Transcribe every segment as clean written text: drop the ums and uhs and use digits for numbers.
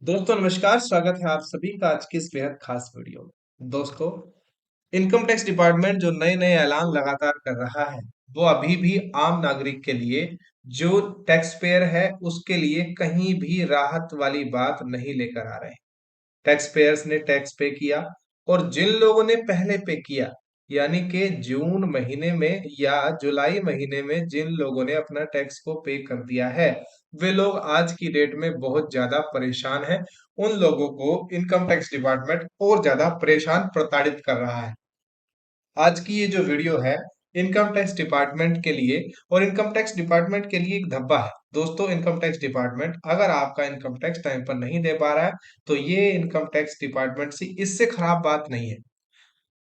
दोस्तों नमस्कार। स्वागत है आप सभी का आज की इस बेहद खास वीडियो में। दोस्तों, इनकम टैक्स डिपार्टमेंट जो नए नए ऐलान लगातार कर रहा है वो अभी भी आम नागरिक के लिए, जो टैक्स पेयर है उसके लिए कहीं भी राहत वाली बात नहीं लेकर आ रहे हैं। टैक्स पेयर्स ने टैक्स पे किया और जिन लोगों ने पहले पे किया, यानी कि जून महीने में या जुलाई महीने में जिन लोगों ने अपना टैक्स को पे कर दिया है, वे लोग आज की डेट में बहुत ज्यादा परेशान हैं। उन लोगों को इनकम टैक्स डिपार्टमेंट और ज्यादा परेशान प्रताड़ित कर रहा है। आज की ये जो वीडियो है इनकम टैक्स डिपार्टमेंट के लिए, और इनकम टैक्स डिपार्टमेंट के लिए एक धब्बा है। दोस्तों, इनकम टैक्स डिपार्टमेंट अगर आपका इनकम टैक्स टाइम पर नहीं दे पा रहा है तो ये इनकम टैक्स डिपार्टमेंट से इससे खराब बात नहीं है।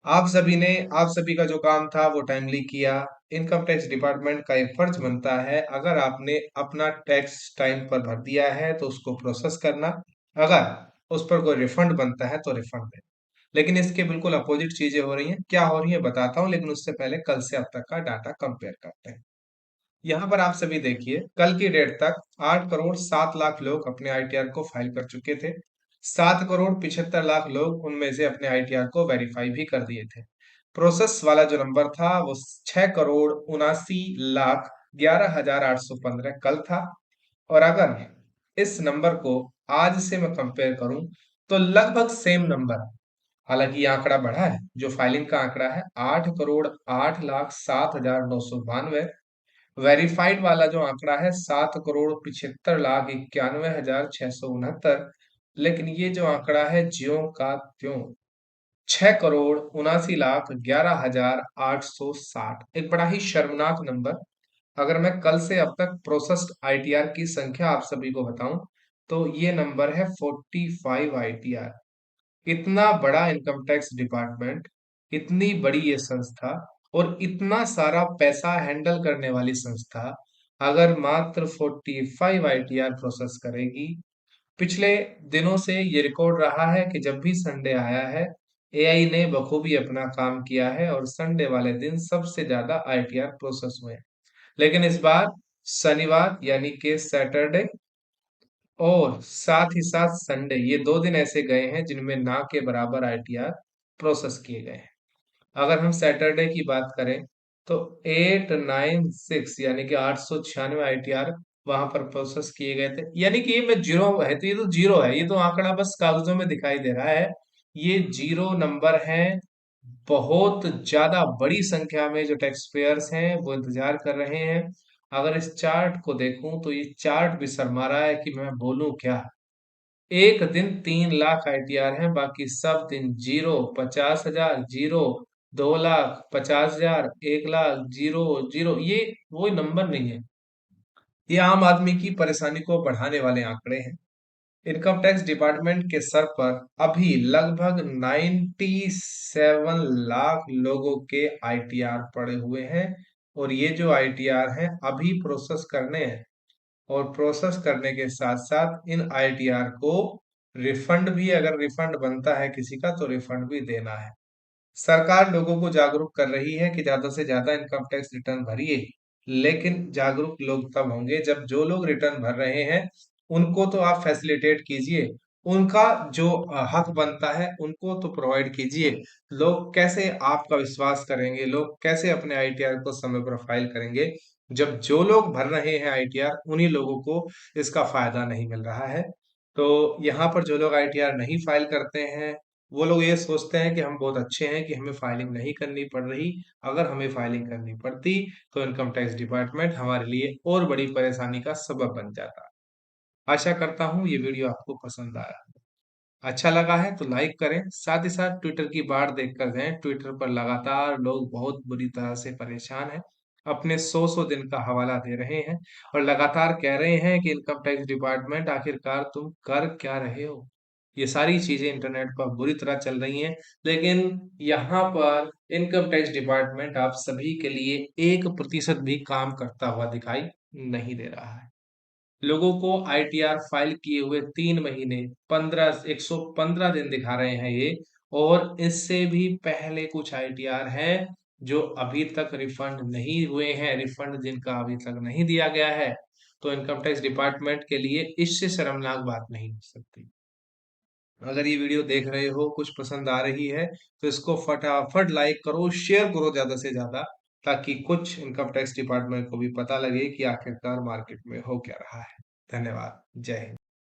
आप सभी का जो काम था वो टाइमली किया। इनकम टैक्स डिपार्टमेंट का एक फर्ज बनता है, अगर आपने अपना टैक्स टाइम पर भर दिया है तो उसको प्रोसेस करना। अगर उस पर कोई रिफंड बनता है तो रिफंड देना। लेकिन इसके बिल्कुल अपोजिट चीजें हो रही हैं। क्या हो रही है बताता हूँ, लेकिन उससे पहले कल से अब तक का डाटा कंपेयर करते हैं। यहाँ पर आप सभी देखिए, कल की डेट तक 8 करोड़ 7 लाख लोग अपने आईटीआर को फाइल कर चुके थे। 7 करोड़ 75 लाख लोग उनमें से अपने आईटीआर को वेरीफाई भी कर दिए थे। प्रोसेस वाला जो नंबर था वो 6 करोड़ 79 लाख 11 हजार 815 कल था। और अगर इस नंबर को आज से मैं कंपेयर करूं तो लगभग सेम नंबर। हालांकि ये आंकड़ा बढ़ा है, जो फाइलिंग का आंकड़ा है 8 करोड़ 8 लाख 7 हजार 992। वेरीफाइड वाला जो आंकड़ा है 7 करोड़ 75 लाख 91 हजार 669। लेकिन ये जो आंकड़ा है ज्यों का त्यों 6 करोड़ 79 लाख 11 हजार 860, एक बड़ा ही शर्मनाक नंबर। अगर मैं कल से अब तक प्रोसेस्ड आईटीआर की संख्या आप सभी को बताऊं तो ये नंबर है 45 आईटीआर। इतना बड़ा इनकम टैक्स डिपार्टमेंट, इतनी बड़ी ये संस्था और इतना सारा पैसा हैंडल करने वाली संस्था अगर मात्र 45 आईटीआर प्रोसेस करेगी। पिछले दिनों से ये रिकॉर्ड रहा है कि जब भी संडे आया है एआई ने बखूबी अपना काम किया है और संडे वाले दिन सबसे ज्यादा आईटीआर प्रोसेस हुए हैं। लेकिन इस बार शनिवार यानी कि सैटरडे और साथ ही साथ संडे, ये 2 दिन ऐसे गए हैं जिनमें ना के बराबर आईटीआर प्रोसेस किए गए हैं। अगर हम सैटरडे की बात करें तो 896 यानी कि 896 आईटीआर वहां पर प्रोसेस किए गए थे। यानी कि ये में जीरो है तो ये तो जीरो है, ये तो आंकड़ा बस कागजों में दिखाई दे रहा है। ये जीरो नंबर है। बहुत ज्यादा बड़ी संख्या में जो टैक्स पेयर्स हैं वो इंतजार कर रहे हैं। अगर इस चार्ट को देखूं तो ये चार्ट भी शर्मा रहा है कि मैं बोलूं क्या। एक दिन 3 लाख आईटीआर हैं, बाकी सब दिन जीरो, 50 हजार जीरो, 2 लाख 50 हजार, 1 लाख जीरो जीरो। ये वो नंबर नहीं है। ये आम आदमी की परेशानी को बढ़ाने वाले आंकड़े हैं। इनकम टैक्स डिपार्टमेंट के सर पर अभी लगभग 97 लाख लोगों के आईटीआर पड़े हुए हैं। और ये जो आईटीआर हैं अभी प्रोसेस करने हैं। और प्रोसेस करने के साथ साथ इन आईटीआर को रिफंड भी, अगर रिफंड बनता है किसी का तो रिफंड भी देना है। सरकार लोगों को जागरूक कर रही है कि ज्यादा से ज्यादा इनकम टैक्स रिटर्न भरिए। लेकिन जागरूक लोग तब होंगे जब जो लोग रिटर्न भर रहे हैं उनको तो आप फैसिलिटेट कीजिए। उनका जो हक बनता है उनको तो प्रोवाइड कीजिए। लोग कैसे आपका विश्वास करेंगे, लोग कैसे अपने आईटीआर को समय पर फाइल करेंगे जब जो लोग भर रहे हैं आईटीआर उन्हीं लोगों को इसका फायदा नहीं मिल रहा है। तो यहाँ पर जो लोग आईटीआर नहीं फाइल करते हैं वो लोग ये सोचते हैं कि हम बहुत अच्छे हैं कि हमें फाइलिंग नहीं करनी पड़ रही। अगर हमें फाइलिंग करनी पड़ती तो इनकम टैक्स डिपार्टमेंट हमारे लिए और बड़ी परेशानी का सबब बन जाता। आशा करता हूँ ये वीडियो आपको पसंद आया। अच्छा लगा है तो लाइक करें, साथ ही साथ ट्विटर की बाढ़ देखकर जाएं। ट्विटर पर लगातार लोग बहुत बुरी तरह से परेशान हैं, अपने 100 दिन का हवाला दे रहे हैं और लगातार कह रहे हैं कि इनकम टैक्स डिपार्टमेंट आखिरकार तुम कर क्या रहे हो। ये सारी चीजें इंटरनेट पर बुरी तरह चल रही हैं। लेकिन यहाँ पर इनकम टैक्स डिपार्टमेंट आप सभी के लिए 1% भी काम करता हुआ दिखाई नहीं दे रहा है। लोगों को आईटीआर फाइल किए हुए 3 महीने 115 दिन दिखा रहे हैं ये। और इससे भी पहले कुछ आईटीआर हैं जो अभी तक रिफंड नहीं हुए हैं, रिफंड जिनका अभी तक नहीं दिया गया है। तो इनकम टैक्स डिपार्टमेंट के लिए इससे शर्मनाक बात नहीं हो सकती। अगर ये वीडियो देख रहे हो, कुछ पसंद आ रही है, तो इसको फटाफट लाइक करो, शेयर करो ज़्यादा से ज़्यादा, ताकि कुछ इनकम टैक्स डिपार्टमेंट को भी पता लगे कि आखिरकार मार्केट में हो क्या रहा है। धन्यवाद। जय हिंद।